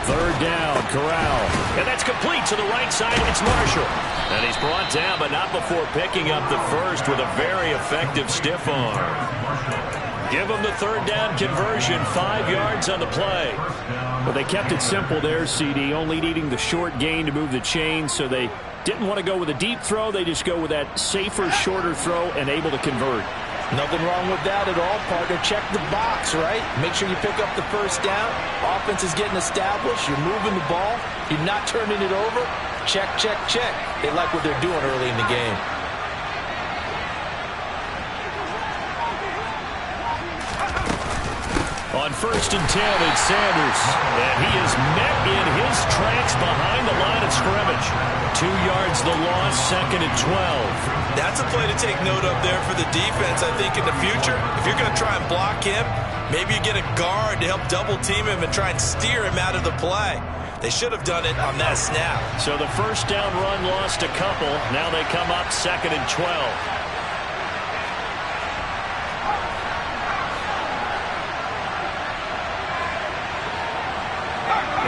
Third down, Corral. And that's complete to the right side. It's Marshall. And he's brought down, but not before picking up the first with a very effective stiff arm. Give him the third down conversion, 5 yards on the play. Well, they kept it simple there, CD, only needing the short gain to move the chain, so they didn't want to go with a deep throw. They just go with that safer, shorter throw and able to convert. Nothing wrong with that at all, partner. Check the box, right? Make sure you pick up the first down. Offense is getting established. You're moving the ball. You're not turning it over. Check, check, check. They like what they're doing early in the game. On 1st and 10, it's Sanders. And he is met in his tracks behind the line of scrimmage. 2 yards the loss, 2nd and 12. That's a play to take note of there for the defense, I think, in the future. If you're going to try and block him, maybe you get a guard to help double-team him and try and steer him out of the play. They should have done it on that snap. So the first down run lost a couple. Now they come up 2nd and 12.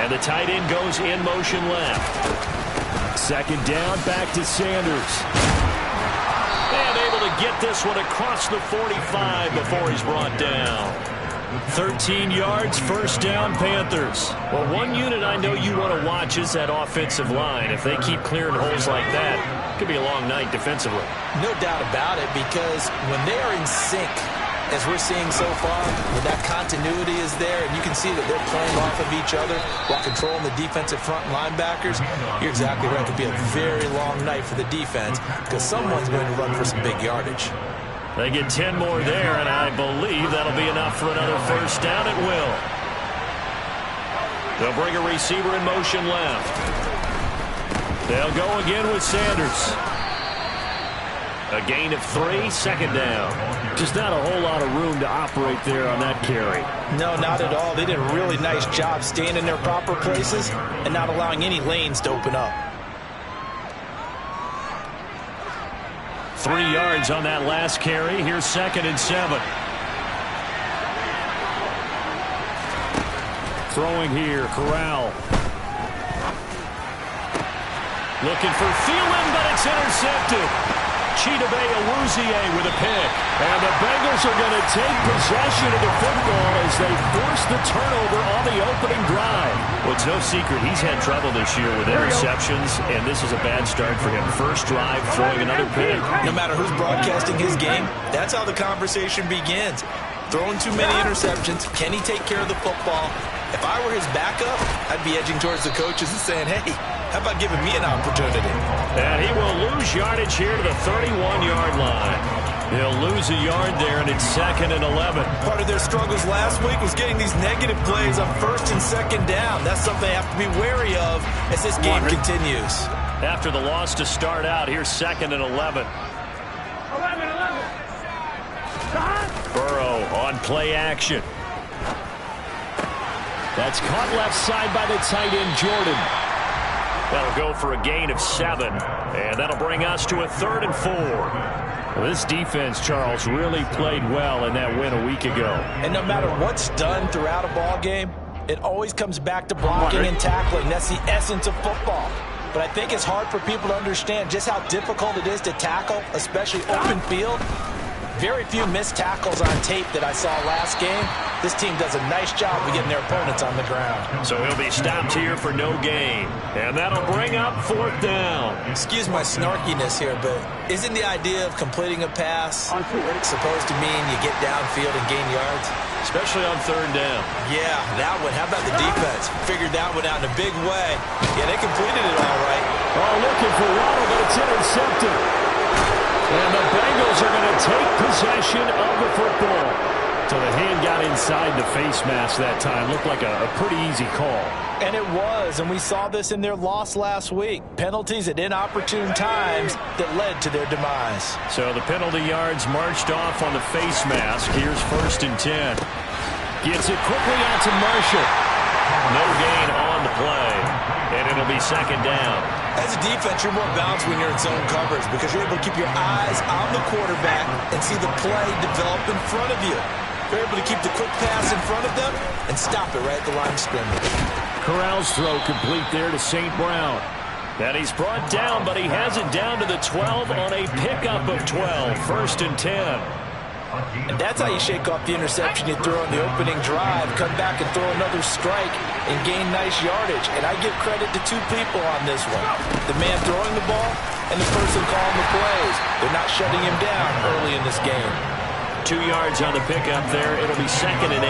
And the tight end goes in motion left. 2nd down, back to Sanders. And able to get this one across the 45 before he's brought down. 13 yards, 1st down, Panthers. Well, one unit I know you want to watch is that offensive line. If they keep clearing holes like that, it could be a long night defensively. No doubt about it, because when they are in sync, as we're seeing so far, when that continuity is there, and you can see that they're playing off of each other while controlling the defensive front linebackers, you're exactly right. It could be a very long night for the defense because someone's going to run for some big yardage. They get 10 more there, and I believe that'll be enough for another first down. It will. They'll bring a receiver in motion left. They'll go again with Sanders. A gain of 3, 2nd down. Just not a whole lot of room to operate there on that carry. No, not at all. They did a really nice job staying in their proper places and not allowing any lanes to open up. 3 yards on that last carry. Here's 2nd and 7. Throwing here, Corral. Looking for Thielen, but it's intercepted. Chidobe-Awuzie with a pick. And the Bengals are going to take possession of the football as they force the turnover on the opening drive. Well, it's no secret he's had trouble this year with interceptions, and this is a bad start for him. First drive, throwing another pick. No matter who's broadcasting his game, that's how the conversation begins. Throwing too many interceptions. Can he take care of the football? If I were his backup, I'd be edging towards the coaches and saying, hey, how about giving me an opportunity? And he will lose yardage here to the 31-yard line. He'll lose a yard there, and it's 2nd and 11. Part of their struggles last week was getting these negative plays on 1st and 2nd down. That's something they have to be wary of as this game continues. After the loss to start out, here's 2nd and 11. Burrow on play action. That's caught left side by the tight end, Jordan. That'll go for a gain of 7, and that'll bring us to a 3rd and 4. Well, this defense, Charles, really played well in that win a week ago. And no matter what's done throughout a ball game, it always comes back to blocking and tackling. That's the essence of football. But I think it's hard for people to understand just how difficult it is to tackle, especially open field. Very few missed tackles on tape that I saw last game. This team does a nice job of getting their opponents on the ground. So he'll be stopped here for no gain. And that'll bring up 4th down. Excuse my snarkiness here, but isn't the idea of completing a pass supposed to mean you get downfield and gain yards? Especially on 3rd down. Yeah, that one. How about the defense? Figured that one out in a big way. Yeah, they completed it all right. Oh, looking for Waddle, but it's intercepted. And the Bengals are going to take possession of the football. So the hand got inside the face mask that time. Looked like a pretty easy call. And it was, and we saw this in their loss last week. Penalties at inopportune times that led to their demise. So the penalty yards marched off on the face mask. Here's 1st and 10. Gets it quickly out to Marshall. No gain on the play. And it'll be 2nd down. As a defense, you're more balanced when you're in zone coverage because you're able to keep your eyes on the quarterback and see the play develop in front of you. You're able to keep the quick pass in front of them and stop it right at the line of scrimmage. Corral's throw complete there to St. Brown. And he's brought down, but he has it down to the 12 on a pickup of 12. 1st and 10. And that's how you shake off the interception you throw on the opening drive, come back and throw another strike and gain nice yardage. And I give credit to two people on this one. The man throwing the ball and the person calling the plays. They're not shutting him down early in this game. 2 yards on the pickup there. It'll be 2nd and 8.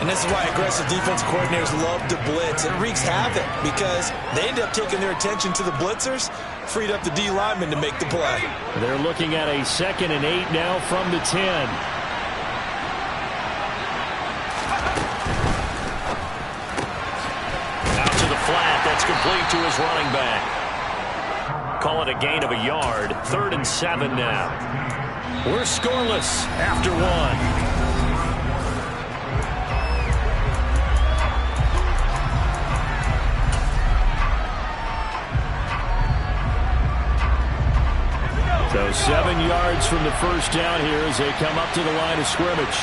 And this is why aggressive defense coordinators love to blitz. It wreaks havoc because they end up taking their attention to the blitzers, freed up the D lineman to make the play. They're looking at a 2nd and 8 now from the 10. Out to the flat. That's complete to his running back. Call it a gain of a yard. 3rd and 7 now. We're scoreless after 1. So 7 yards from the first down here as they come up to the line of scrimmage.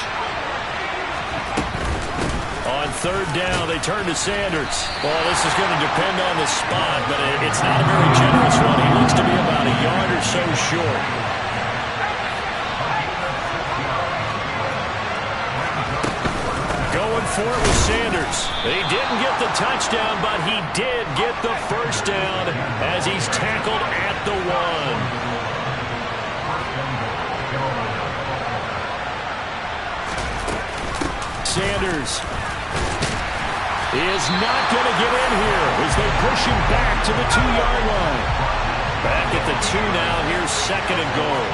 On 3rd down, they turn to Sanders. Well, this is going to depend on the spot, but it's not a very generous one. He looks to be about a yard or so short. Going for it with Sanders. He didn't get the touchdown, but he did get the first down as he's tackled at the 1. Sanders is not going to get in here as they push him back to the 2-yard line. Back at the 2 now. Here's 2nd and goal.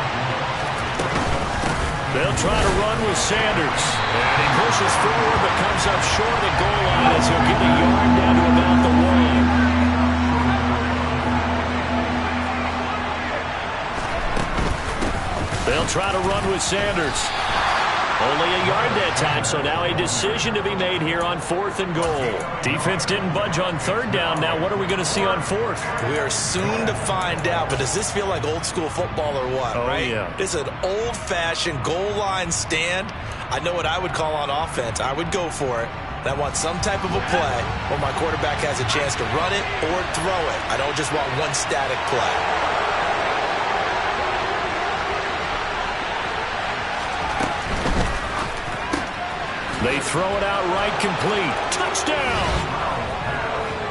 They'll try to run with Sanders. And he pushes forward but comes up short of the goal line as he'll get a yard down to about the 1. They'll try to run with Sanders. Only a yard that time, so now a decision to be made here on 4th and goal. Defense didn't budge on 3rd down. Now what are we going to see on 4th? We are soon to find out, but does this feel like old school football or what, right? Yeah. This is an old-fashioned goal line stand. I know what I would call on offense. I would go for it. I want some type of a play where my quarterback has a chance to run it or throw it. I don't just want one static play. They throw it out right complete. Touchdown!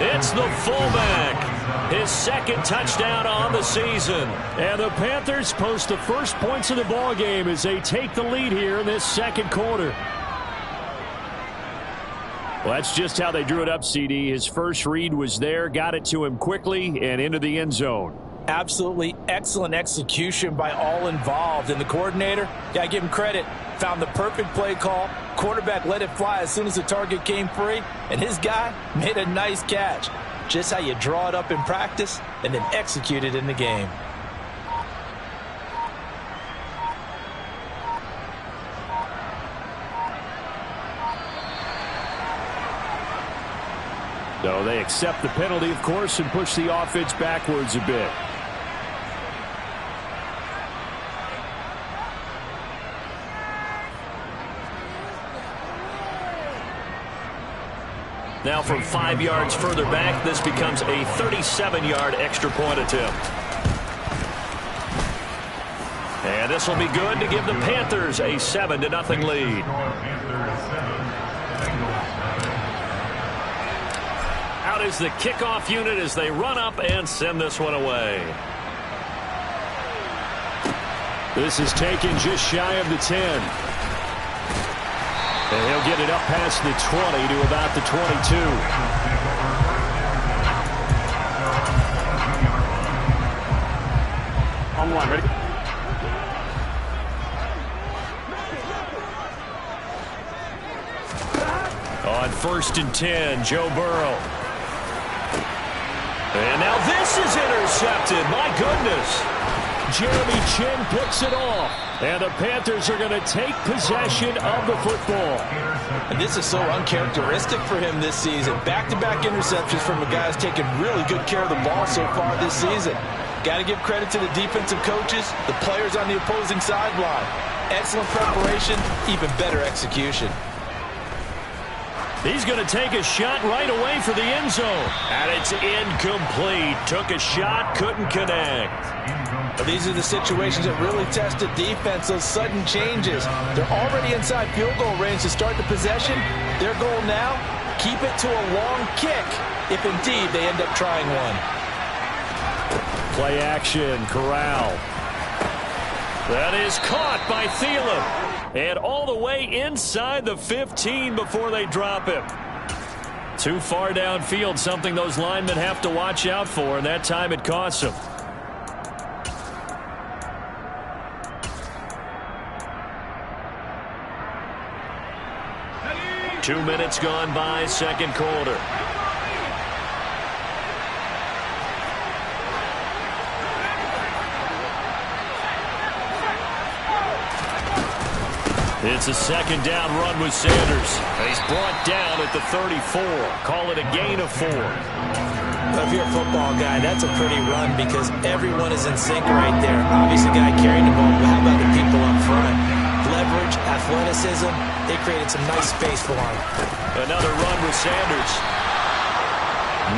It's the fullback. His 2nd touchdown on the season. And the Panthers post the first points of the ball game as they take the lead here in this 2nd quarter. Well, that's just how they drew it up, CD. His first read was there, got it to him quickly and into the end zone. Absolutely excellent execution by all involved. And the coordinator, I give him credit, found the perfect play call. Quarterback let it fly as soon as the target came free, and his guy made a nice catch. Just how you draw it up in practice and then execute it in the game. So they accept the penalty, of course, and push the offense backwards a bit. Now from 5 yards further back, this becomes a 37-yard extra point attempt. And this will be good to give the Panthers a 7-0 lead. Out is the kickoff unit as they run up and send this one away. This is taken just shy of the 10. And he'll get it up past the 20 to about the 22. On 1, ready? On 1st and 10, Joe Burrow. And now this is intercepted. My goodness. Jeremy Chin picks it off. And the Panthers are going to take possession of the football. And this is so uncharacteristic for him this season. Back-to-back interceptions from a guy who's taken really good care of the ball so far this season. Got to give credit to the defensive coaches, the players on the opposing sideline. Excellent preparation, even better execution. He's going to take a shot right away for the end zone. And it's incomplete. Took a shot, couldn't connect. But these are the situations that really test the defense, those sudden changes. They're already inside field goal range to start the possession. Their goal now, keep it to a long kick, if indeed they end up trying one. Play action, Corral. That is caught by Thielen. And all the way inside the 15 before they drop him. Too far downfield, something those linemen have to watch out for, and that time it costs them. Two minutes gone by, second quarter. It's a second down run with Sanders. He's brought down at the 34. Call it a gain of 4. If you're a football guy, that's a pretty run because everyone is in sync right there. Obviously, the guy carrying the ball, but how about the people up front? Leverage, athleticism, they created some nice space for him. Another run with Sanders.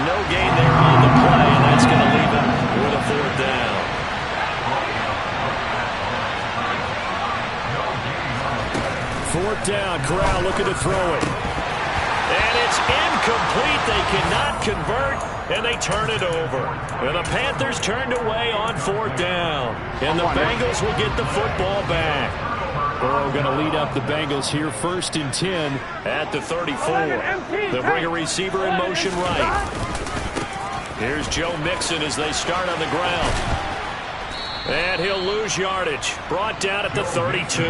No gain there on the play, and that's going to leave him with a 4th down. Fourth down, Corral looking to throw it. And it's incomplete. They cannot convert, and they turn it over. And the Panthers turned away on 4th down. And the Bengals will get the football back. Burrow going to lead up the Bengals here, 1st and 10 at the 34. They'll bring a receiver in motion right. Here's Joe Mixon as they start on the ground. And he'll lose yardage. Brought down at the 32.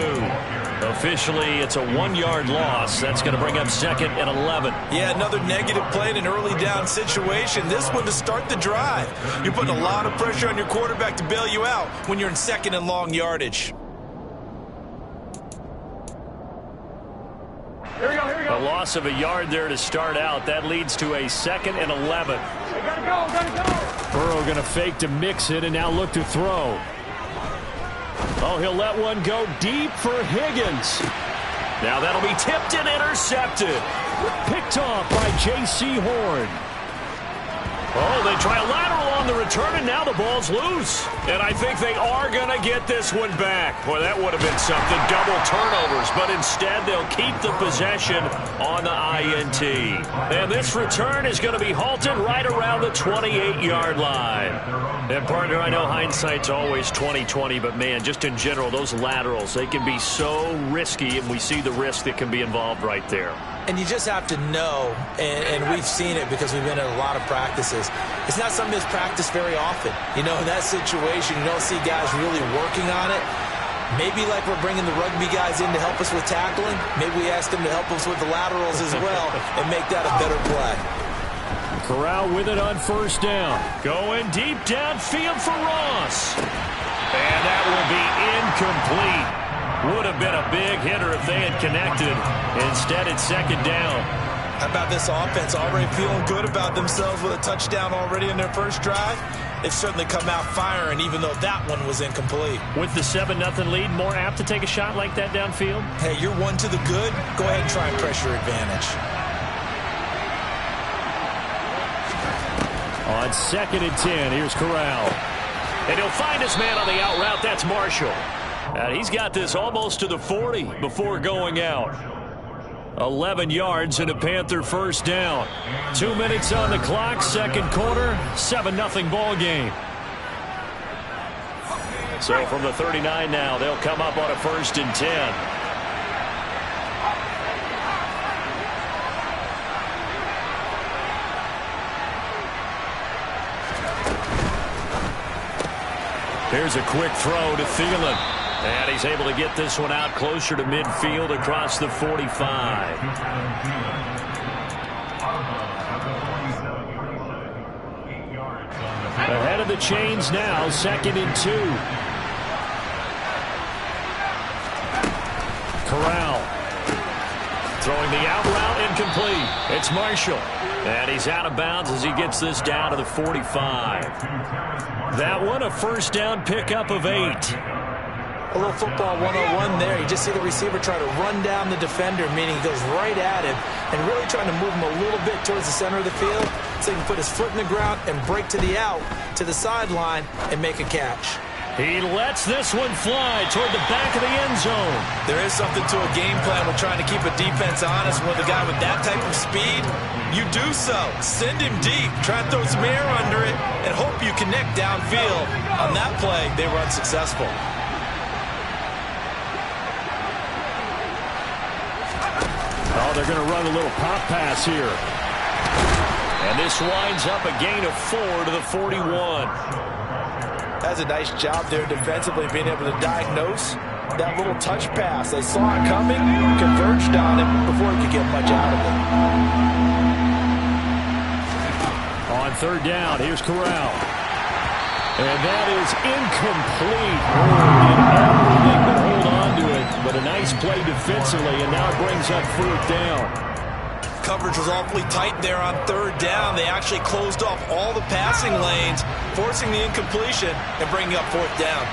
Officially, it's a 1-yard loss. That's going to bring up 2nd and 11. Yeah, another negative play in an early down situation. This one to start the drive. You're putting a lot of pressure on your quarterback to bail you out when you're in 2nd and long yardage. Here we go, here we go. A loss of a yard there to start out. That leads to a 2nd and 11. Hey, gotta go. Burrow going to fake to mix it and now look to throw. Oh, he'll let one go deep for Higgins. Now that'll be tipped and intercepted. Picked off by J.C. Horn. Oh, they try a lateral on the return, and now the ball's loose. And I think they are going to get this one back. Boy, that would have been something. Double turnovers, but instead they'll keep the possession on the INT. And this return is going to be halted right around the 28-yard line. And, partner, I know hindsight's always 20/20, but, man, just in general, those laterals, they can be so risky, and we see the risk that can be involved right there. And you just have to know, and we've seen it because we've been in a lot of practices. It's not something that's practiced very often. You know, in that situation, you don't see guys really working on it. Maybe like we're bringing the rugby guys in to help us with tackling. Maybe we ask them to help us with the laterals as well and make that a better play. Corral with it on 1st down. Going deep downfield for Ross. And that will be incomplete. Would have been a big hitter if they had connected. Instead, it's 2nd down. How about this offense already feeling good about themselves with a touchdown already in their first drive? They've certainly come out firing, even though that one was incomplete. With the 7-0 lead, more apt to take a shot like that downfield? Hey, you're one to the good. Go ahead and try and pressure advantage. On 2nd and 10, here's Corral. And he'll find his man on the out route. That's Marshall. And he's got this almost to the 40 before going out. 11 yards and a Panther 1st down. 2 minutes on the clock, second quarter, 7-0 ball game. So from the 39 now, they'll come up on a 1st and 10. Here's a quick throw to Thielen. And he's able to get this one out closer to midfield across the 45. Ahead of the chains now, 2nd and 2. Corral. Throwing the out route incomplete. It's Marshall. And he's out of bounds as he gets this down to the 45. That one a 1st down pickup of 8. A little football 101 there. You just see the receiver try to run down the defender, meaning he goes right at him and really trying to move him a little bit towards the center of the field so he can put his foot in the ground and break to the out, to the sideline, and make a catch. He lets this one fly toward the back of the end zone. There is something to a game plan with trying to keep a defense honest. With a guy with that type of speed, you do so. Send him deep. Try and throw some air under it and hope you connect downfield. On that play, they were unsuccessful. Oh, they're going to run a little pop pass here. And this winds up a gain of 4 to the 41. That's a nice job there defensively, being able to diagnose that little touch pass. They saw it coming, converged on him before he could get much out of it. On third down, here's Corral. And that is incomplete. Did everything but hold on to it, but a nice play defensively, and now it brings up fourth down. Coverage was awfully tight there on third down. They actually closed off all the passing lanes, forcing the incompletion and bringing up fourth down.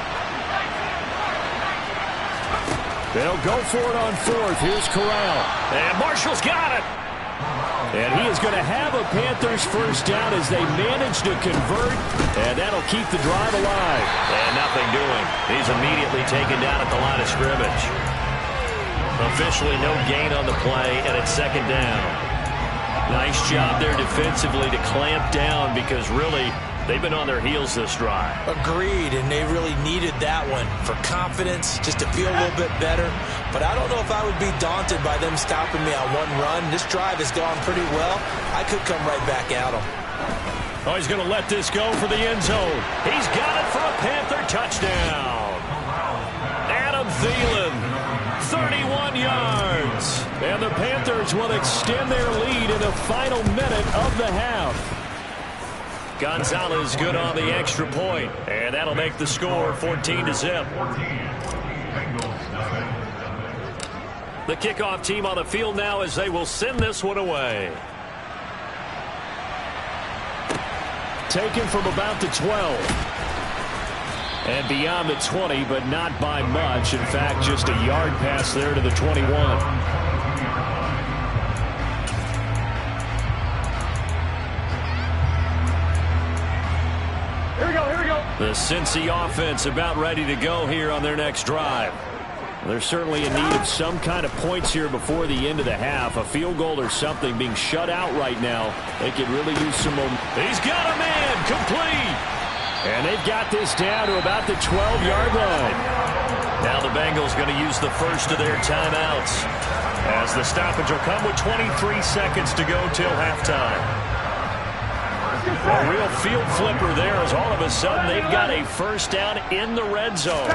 They'll go for it on fourth. Here's Corral. And Marshall's got it. And he is going to have a Panthers first down as they manage to convert, and that'll keep the drive alive. And nothing doing. He's immediately taken down at the line of scrimmage. Officially no gain on the play, and it's second down. Nice job there defensively to clamp down because really they've been on their heels this drive. Agreed, and they really needed that one for confidence, just to feel a little bit better. But I don't know if I would be daunted by them stopping me on one run. This drive has gone pretty well. I could come right back at them. Oh, he's going to let this go for the end zone. He's got it for a Panther touchdown. Adam Thielen, 31 yards. And the Panthers will extend their lead in the final minute of the half. Gonzalez good on the extra point, and that'll make the score 14-0. The kickoff team on the field now as they will send this one away. Taken from about the 12. And beyond the 20, but not by much. In fact, just a yard pass there to the 21. Here we go. The Cincy offense about ready to go here on their next drive. They're certainly in need of some kind of points here before the end of the half. A field goal or something, being shut out right now. They could really use some momentum. He's got a man, complete. And they've got this down to about the 12-yard line. Now the Bengals going to use the first of their timeouts as the stoppage will come with 23 seconds to go till halftime. A real field flipper there as all of a sudden they've got a first down in the red zone.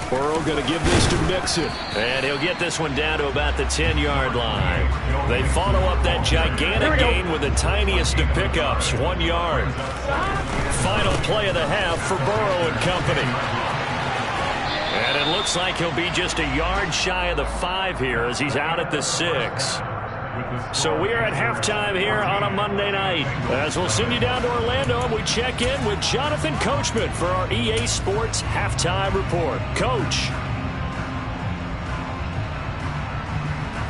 Burrow going to give this to Mixon. And he'll get this one down to about the 10-yard line. They follow up that gigantic gain with the tiniest of pickups, 1 yard. Final play of the half for Burrow and company. And it looks like he'll be just a yard shy of the 5 here as he's out at the 6. So we are at halftime here on a Monday night. As we'll send you down to Orlando, and we check in with Jonathan Coachman for our EA Sports Halftime Report. Coach.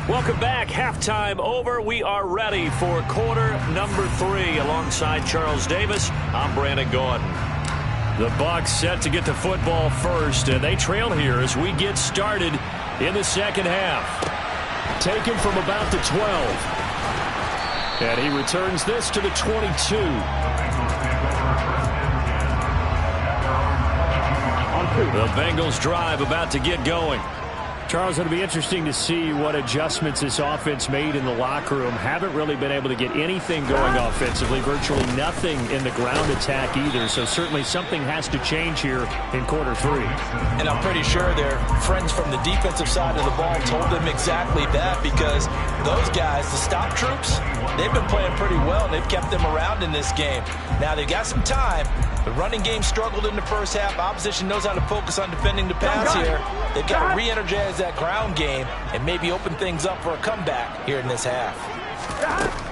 Welcome back. Halftime over. We are ready for quarter number 3. Alongside Charles Davis, I'm Brandon Gordon. The Bucs set to get the football first, and they trail here as we get started in the second half. Taken from about the 12. And he returns this to the 22. The Bengals drive about to get going. Charles, it'll be interesting to see what adjustments this offense made in the locker room. Haven't really been able to get anything going offensively. Virtually nothing in the ground attack either. So certainly something has to change here in quarter 3. And I'm pretty sure their friends from the defensive side of the ball told them exactly that, because those guys, the stop troops, they've been playing pretty well. They've kept them around in this game. Now they've got some time. The running game struggled in the first half. Opposition knows how to focus on defending the pass here. They've got to re-energize that ground game and maybe open things up for a comeback here in this half.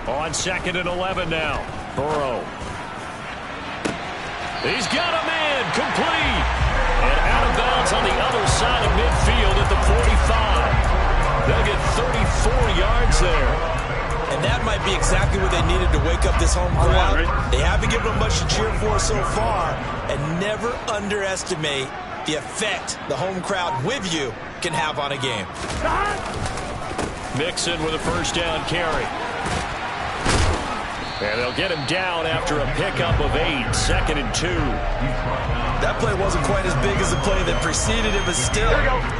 On 2nd and 11 now. Burrow. He's got a man, complete. And out of bounds on the other side of midfield at the 45. They'll get 34 yards there. And that might be exactly what they needed to wake up this home crowd. They haven't given them much to cheer for so far. And never underestimate the effect the home crowd with you can have on a game. Mixon with a first down carry. And they'll get him down after a pickup of 8, 2nd and 2. That play wasn't quite as big as the play that preceded it, but still,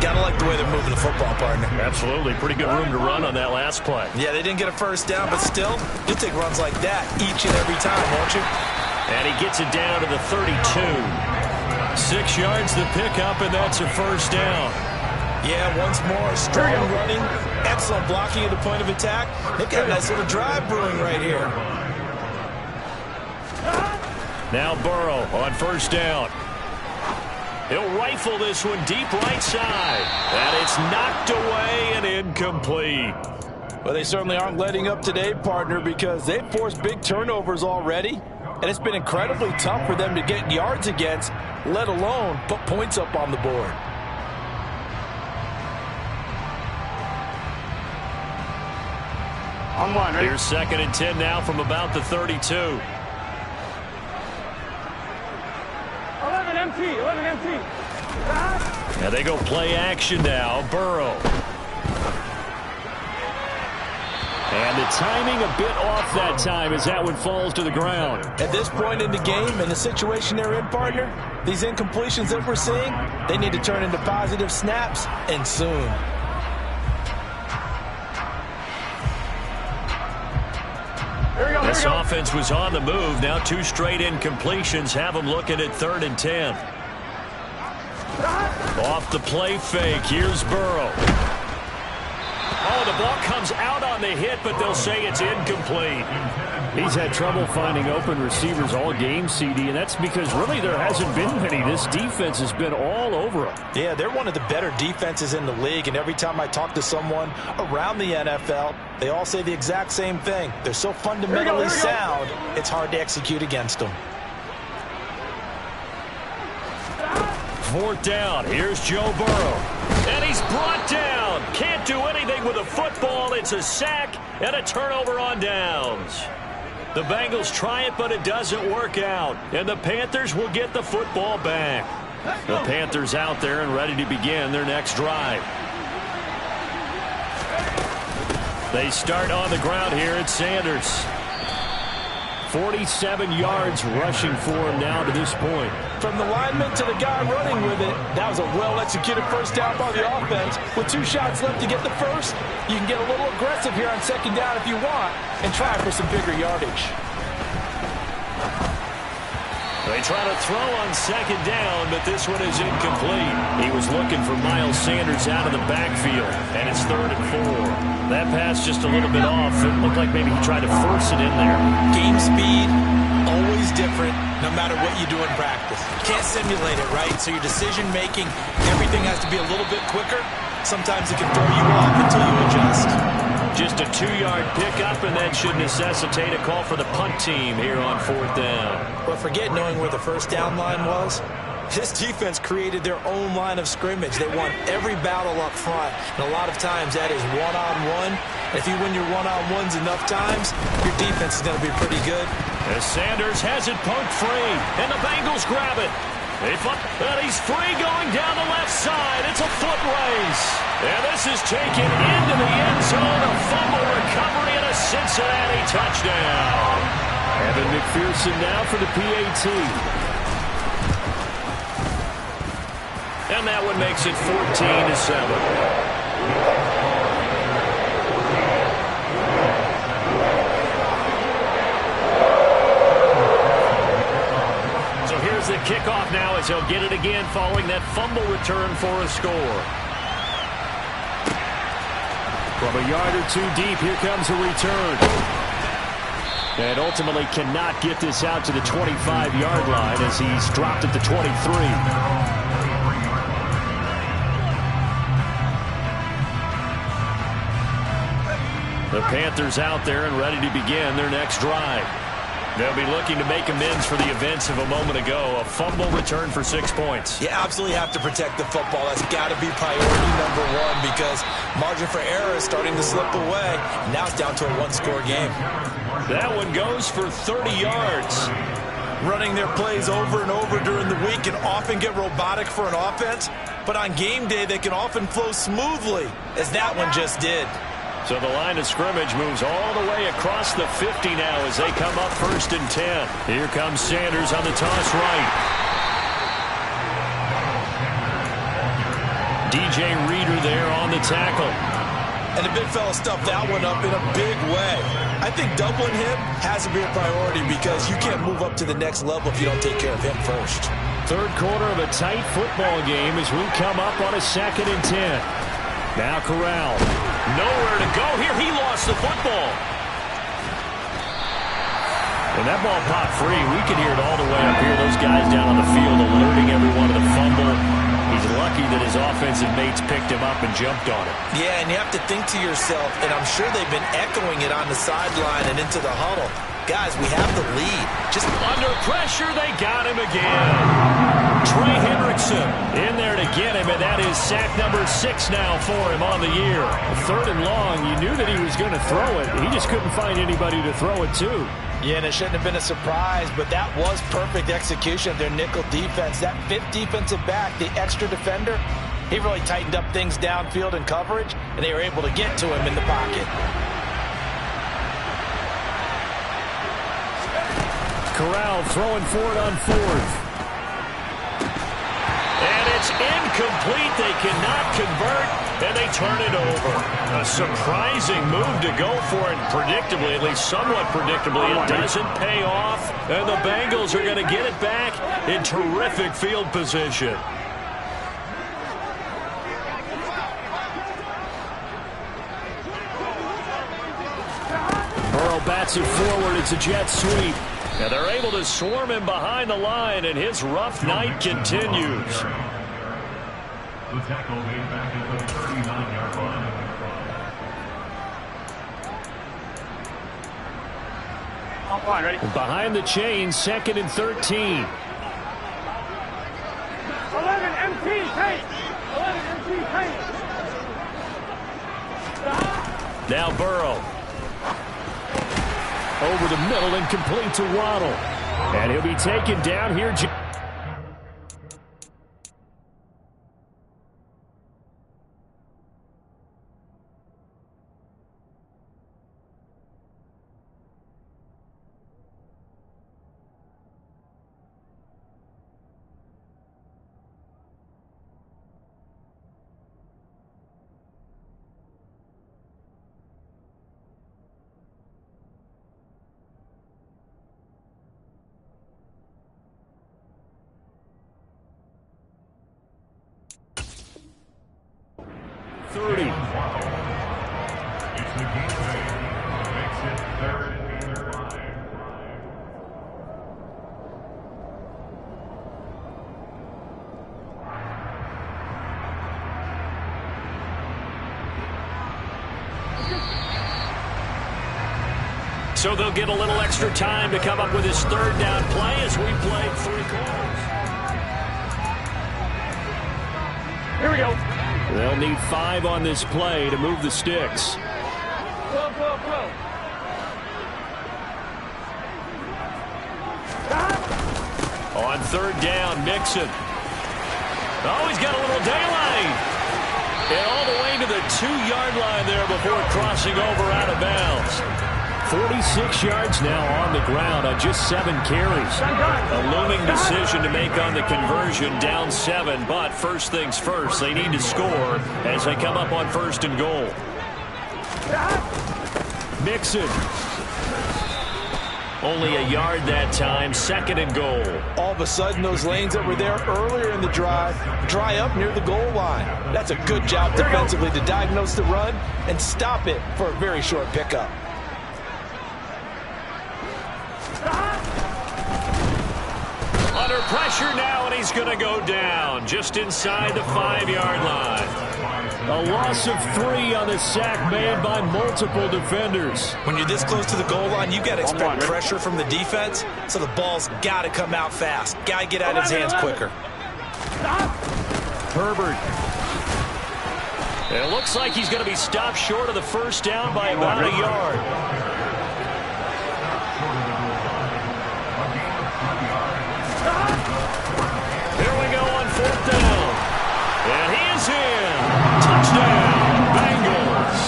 gotta like the way they're moving the football, partner. Absolutely. Pretty good room to run on that last play. Yeah, they didn't get a first down, but still, you'll take runs like that each and every time, won't you? And he gets it down to the 32. 6 yards the pickup, and that's a first down. Yeah, once more, strong running, excellent blocking at the point of attack. They've got a nice little drive brewing right here. Now Burrow on first down. He'll rifle this one deep right side. And it's knocked away and incomplete. Well, they certainly aren't letting up today, partner, because they've forced big turnovers already. And it's been incredibly tough for them to get yards against, let alone put points up on the board. On one, right? Here's 2nd and 10 now from about the 32. 11 empty, 11 empty. Now they go play action now. Burrow. And the timing a bit off that time as that one falls to the ground. At this point in the game, in the situation they're in, partner, these incompletions that we're seeing, they need to turn into positive snaps, and soon. This offense was on the move. Now 2 straight incompletions have them looking at 3rd and 10. Off the play fake. Here's Burrow. Oh, the ball comes out on the hit, but they'll say it's incomplete. He's had trouble finding open receivers all game, CD, and that's because really there hasn't been many. This defense has been all over him. Yeah, they're one of the better defenses in the league, and every time I talk to someone around the NFL, they all say the exact same thing. They're so fundamentally sound, it's hard to execute against them. 4th down. Here's Joe Burrow. And he's brought down. Can't do anything with a football. It's a sack and a turnover on downs. The Bengals try it, but it doesn't work out. And the Panthers will get the football back. The Panthers out there and ready to begin their next drive. They start on the ground here at Sanders. 47 yards rushing for him now to this point. From the lineman to the guy running with it, that was a well-executed first down by the offense. With 2 shots left to get the first, you can get a little aggressive here on 2nd down if you want and try for some bigger yardage. They try to throw on 2nd down, but this one is incomplete. He was looking for Miles Sanders out of the backfield, and it's 3rd and 4. That pass just a little bit off. It looked like maybe he tried to force it in there. Game speed, always different, no matter what you do in practice. You can't simulate it, right? So your decision-making, everything has to be a little bit quicker. Sometimes it can throw you off until you adjust. Just a 2-yard pickup, and that should necessitate a call for the punt team here on 4th down. But forget knowing where the first down line was. This defense created their own line of scrimmage. They won every battle up front, and a lot of times that is one-on-one. If you win your one-on-ones enough times, your defense is going to be pretty good. As Sanders has it poked free, and the Bengals grab it. And he's free going down the left side. It's a foot race. And this is taken into the end zone. A fumble recovery and a Cincinnati touchdown. Evan McPherson now for the PAT. And that one makes it 14-7. The kickoff now as he'll get it again following that fumble return for a score. From a yard or 2 deep, here comes a return. And ultimately cannot get this out to the 25-yard line as he's dropped at the 23. The Panthers out there and ready to begin their next drive. They'll be looking to make amends for the events of a moment ago. A fumble return for 6 points. You absolutely have to protect the football. That's got to be priority number one because margin for error is starting to slip away. Now it's down to a one-score game. That one goes for 30 yards. Running their plays over and over during the week can often get robotic for an offense, but on game day they can often flow smoothly, as that one just did. So the line of scrimmage moves all the way across the 50 now as they come up 1st and 10. Here comes Sanders on the toss right. DJ Reader there on the tackle. And the big fella stuffed that one up in a big way. I think doubling him has to be a priority because you can't move up to the next level if you don't take care of him first. Third quarter of a tight football game as we come up on a 2nd and 10. Now Corral. Nowhere to go here. He lost the football. And that ball popped free. We could hear it all the way up here. Those guys down on the field alerting everyone to the fumble. He's lucky that his offensive mates picked him up and jumped on it. Yeah, and you have to think to yourself, and I'm sure they've been echoing it on the sideline and into the huddle. Guys, we have the lead. Just under pressure, they got him again. Trey Hendrickson in there to get him, and that is sack number 6 now for him on the year. 3rd and long, you knew that he was going to throw it. He just couldn't find anybody to throw it to. Yeah, and it shouldn't have been a surprise, but that was perfect execution of their nickel defense. That 5th defensive back, the extra defender, he really tightened up things downfield in coverage, and they were able to get to him in the pocket. Corral throwing for it on 4th. And it's incomplete. They cannot convert, and they turn it over. A surprising move to go for it, predictably, at least somewhat predictably. It doesn't pay off, and the Bengals are going to get it back in terrific field position. Burrow bats it forward. It's a jet sweep. And they're able to swarm him behind the line, and his rough night continues. The tackle made back at the 39-yard line. Line, ready? Behind the chain, 2nd and 13. 11 MT, paint! 11 MT, paint! Now Burrow. Over the middle and complete to Waddle. And he'll be taken down here. So they'll get a little extra time to come up with his 3rd down play as we play 3 quarters. Here we go. They'll need 5 on this play to move the sticks. Go. On 3rd down, Mixon. Oh, he's got a little daylight. And all the way to the 2-yard line there before crossing over out of bounds. 46 yards now on the ground on just 7 carries. A looming decision to make on the conversion, down 7. But first things first, they need to score as they come up on 1st and goal. Mixon. Only a yard that time, 2nd and goal. All of a sudden, those lanes that were there earlier in the drive dry up near the goal line. That's a good job defensively to diagnose the run and stop it for a very short pickup. Under pressure now, and he's going to go down just inside the 5-yard line. A loss of 3 on the sack made by multiple defenders. When you're this close to the goal line, you've got to expect pressure from the defense, so the ball's got to come out fast. Got to get out of his hands quicker. Herbert. It looks like he's going to be stopped short of the first down by about a yard. Here we go on 4th down. And he is in. Touchdown, Bengals.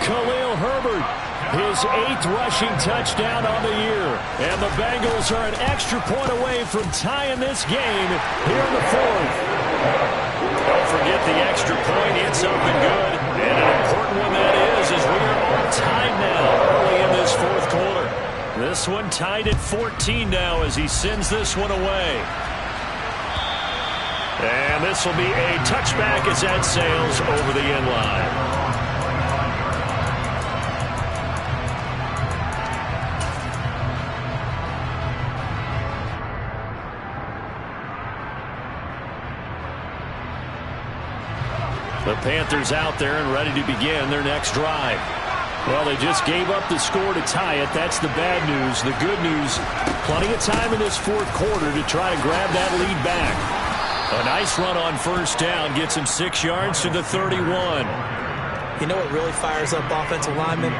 Khalil Herbert, his 8th rushing touchdown on the year. And the Bengals are an extra point away from tying this game here in the 4th. Don't forget the extra point. It's up and good. And an important one that is, as we are all tied now early in this 4th quarter. This one tied at 14 now as he sends this one away. And this will be a touchback as that sails over the end line. The Panthers out there and ready to begin their next drive. Well, they just gave up the score to tie it. That's the bad news. The good news, plenty of time in this 4th quarter to try to grab that lead back. A nice run on 1st down gets him 6 yards to the 31. You know what really fires up offensive linemen?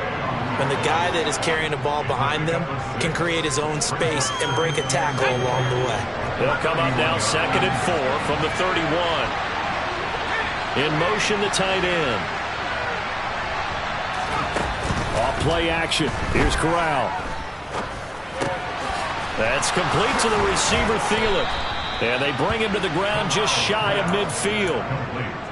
When the guy that is carrying the ball behind them can create his own space and break a tackle along the way. They'll come up now 2nd and 4 from the 31. In motion, the tight end. Off play action. Here's Corral. That's complete to the receiver, Thielen. And they bring him to the ground just shy of midfield.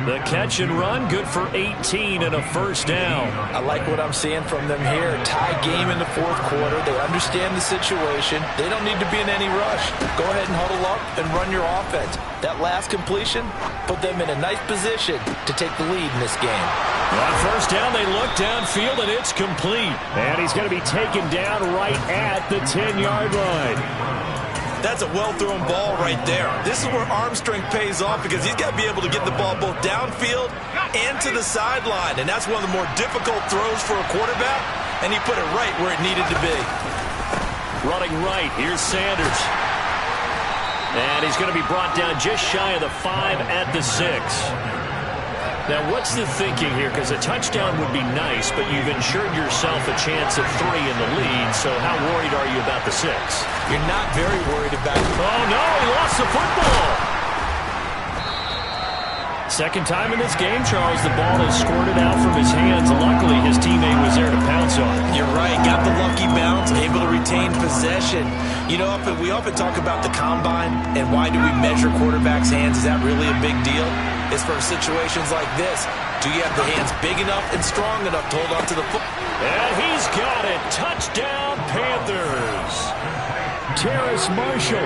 The catch and run, good for 18 and a 1st down. I like what I'm seeing from them here. Tie game in the 4th quarter. They understand the situation. They don't need to be in any rush. Go ahead and huddle up and run your offense. That last completion put them in a nice position to take the lead in this game. On 1st down, they look downfield, and it's complete. And he's going to be taken down right at the 10-yard line. That's a well-thrown ball right there. This is where arm strength pays off because he's got to be able to get the ball both downfield and to the sideline. And that's one of the more difficult throws for a quarterback, and he put it right where it needed to be. Running right, here's Sanders. And he's going to be brought down just shy of the 5 at the 6. Now, what's the thinking here? Because a touchdown would be nice, but you've ensured yourself a chance at 3 in the lead, so how worried are you about the 6? You're not very worried about it. Oh, no, he lost the football. Second time in this game, Charles, the ball is squirted out from his hands. Luckily, his teammate was there to pounce on it. You're right. Got the lucky bounce, able to retain possession. You know, we often talk about the combine and why do we measure quarterbacks' hands. Is that really a big deal? It's for situations like this. Do you have the hands big enough and strong enough to hold on to the football? And he's got it. Touchdown, Panthers. Terrace Marshall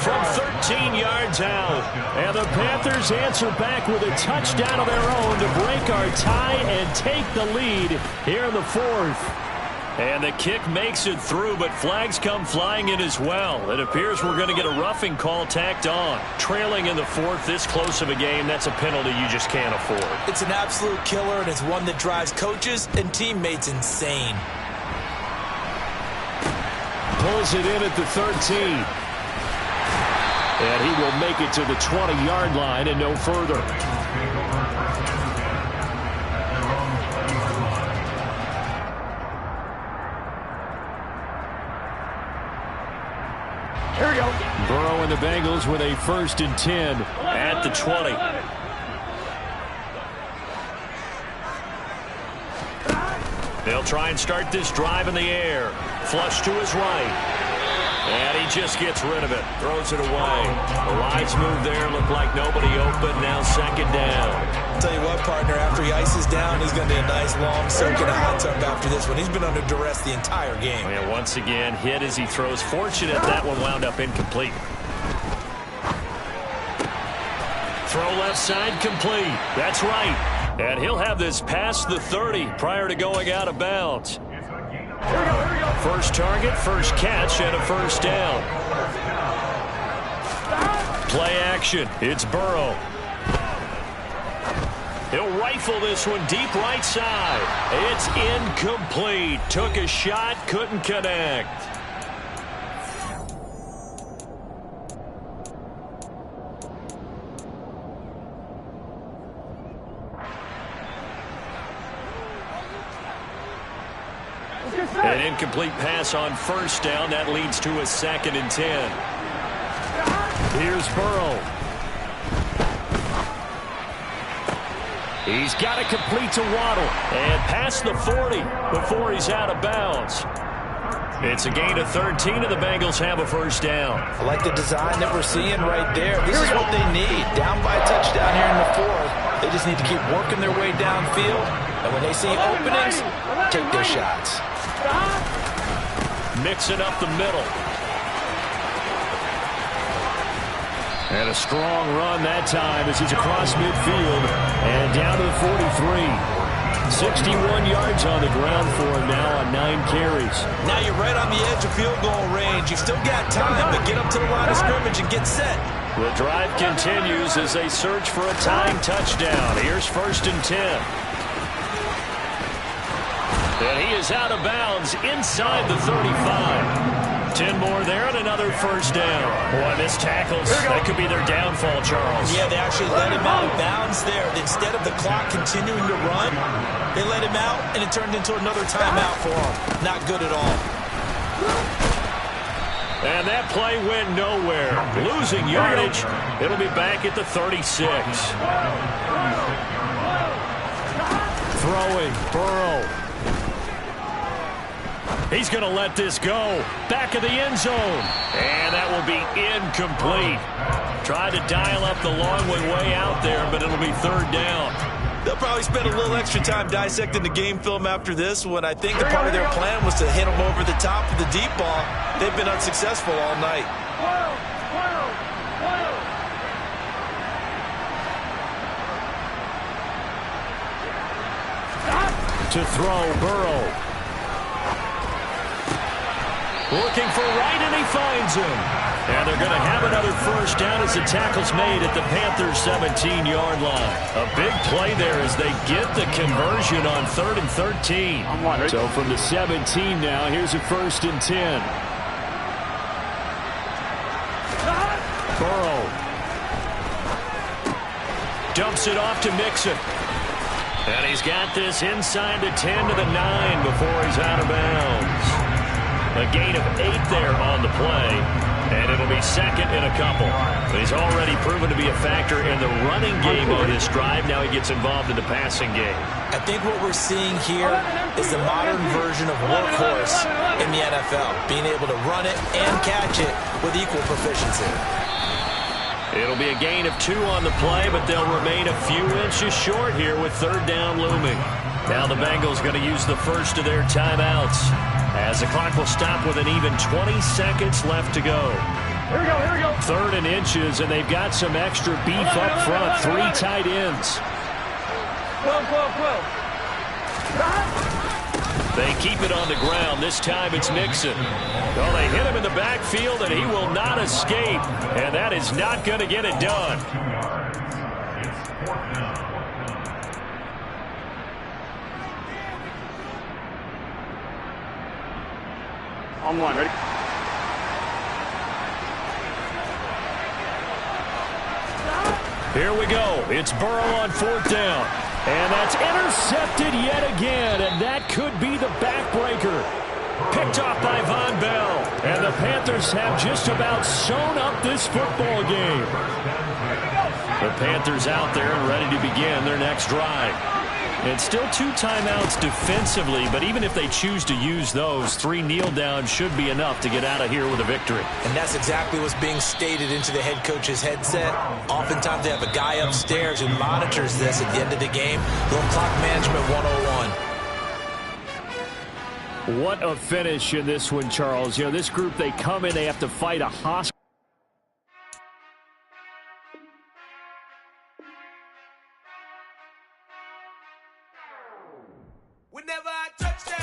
from 13 yards out. And the Panthers answer back with a touchdown of their own to break our tie and take the lead here in the 4th. And the kick makes it through, but flags come flying in as well. It appears we're going to get a roughing call tacked on. Trailing in the 4th, this close of a game, that's a penalty you just can't afford. It's an absolute killer, and it's one that drives coaches and teammates insane. Pulls it in at the 13. And he will make it to the 20-yard line and no further. Here we go. Burrow and the Bengals with a 1st and 10 at the 20. They'll try and start this drive in the air. Flush to his right. And he just gets rid of it. Throws it away. The lines move there. Look like nobody open. Now 2nd down. I'll tell you what, partner, after he ices down, he's going to do a nice long soak in a hot tub after this one. He's been under duress the entire game. And once again, hit as he throws. Fortunate that one wound up incomplete. Throw left side complete. That's right. And he'll have this past the 30 prior to going out of bounds. Here we go. First target, first catch, and a 1st down. Play action. It's Burrow. He'll rifle this one deep right side. It's incomplete. Took a shot, couldn't connect. An incomplete pass on first down. That leads to a 2nd and 10. Here's Burrow. He's got it complete to Waddle. And past the 40 before he's out of bounds. It's a gain of 13, and the Bengals have a first down. I like the design that we're seeing right there. This is what they need. Down by a touchdown here in the 4th. They just need to keep working their way downfield. And when they see openings, take their shots. Mixing up the middle. And a strong run that time as he's across midfield and down to the 43. 61 yards on the ground for him now on 9 carries. Now you're right on the edge of field goal range. You've still got time, but get up to the line of scrimmage and get set. The drive continues as they search for a tying touchdown. Here's 1st and 10. And he is out of bounds inside the 35. 10 more there and another first down. Boy, missed tackles. That could be their downfall, Charles. Yeah, they actually let him out of bounds there. Instead of the clock continuing to run, they let him out, and it turned into another timeout for him. Not good at all. And that play went nowhere. Losing yardage. It'll be back at the 36. Throwing, Burrow. He's going to let this go. Back of the end zone. And that will be incomplete. Tried to dial up the long way out there, but it'll be 3rd down. They'll probably spend a little extra time dissecting the game film after this one. I think the part of their plan was to hit them over the top of the deep ball. They've been unsuccessful all night. To throw, Burrow. Looking for right, and he finds him. And they're going to have another first down as the tackle's made at the Panthers' 17-yard line. A big play there as they get the conversion on 3rd and 13. So from the 17 now, here's a 1st and 10. Burrow. Dumps it off to Mixon. And he's got this inside the 10 to the 9 before he's out of bounds. A gain of 8 there on the play, and it'll be 2nd and a couple. But he's already proven to be a factor in the running game on this drive. Now he gets involved in the passing game. I think what we're seeing here is the modern version of workhorse in the NFL, being able to run it and catch it with equal proficiency. It'll be a gain of 2 on the play, but they'll remain a few inches short here with 3rd down looming. Now the Bengals going to use the first of their timeouts as the clock will stop with an even 20 seconds left to go. Here we go. 3rd and inches, and they've got some extra beef up front. 3 tight ends. 12. They keep it on the ground. This time it's Mixon. Well, they hit him in the backfield, and he will not escape. And that is not going to get it done. It's 4th down. On one, ready? Here we go. It's Burrow on 4th down. And that's intercepted yet again, and that could be the backbreaker. Picked off by Von Bell. And the Panthers have just about sewn up this football game. The Panthers out there and ready to begin their next drive. And still 2 timeouts defensively, but even if they choose to use those, 3 kneel downs should be enough to get out of here with a victory. And that's exactly what's being stated into the head coach's headset. Oftentimes they have a guy upstairs who monitors this at the end of the game. Little clock management 101. What a finish in this one, Charles. You know, this group, they come in, they have to fight a hostile. Whenever I touch down.